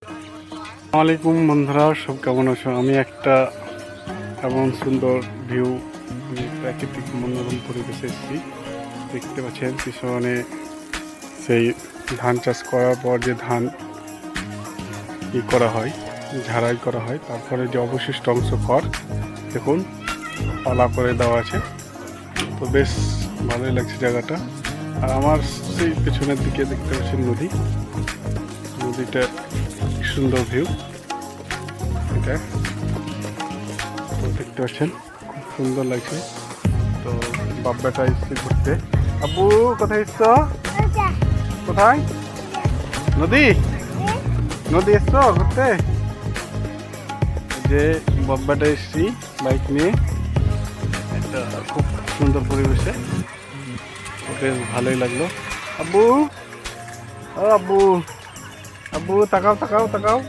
আসসালামু আলাইকুম বন্ধুরা, সব কেমন আছো? আমি একটা এমন সুন্দর ভিউ, প্রাকৃতিক মনোরম পরিবেশে এসেছি। দেখতে পাচ্ছেন পিছনে সেই ধান চাষ করার পর যে ধান করা হয়, ঝাড়াই করা হয়, তারপরে যে অবশিষ্ট অংশ খড় দেখুন পালা করে দেওয়া আছে। তো বেশ ভালোই লাগছে জায়গাটা। আর আমার সেই পেছনের দিকে দেখতে পাচ্ছেন নদীটা কি সুন্দর ভিউ এটা। তো দেখতে পাচ্ছেন খুব সুন্দর লাগছে। তো বাপ বেটা এসছে ঘুরতে। আব্বু কোথায় এসছো? কোথায়? নদী নদী এসছো ঘুরতে? যে বাপ বেটা এসছি বাইক নিয়ে, একটা খুব সুন্দর পরিবেশে, বেশ ভালোই লাগলো। আব্বু, ও আব্বু, আব্বু তাকাও তাকাও তাকাও।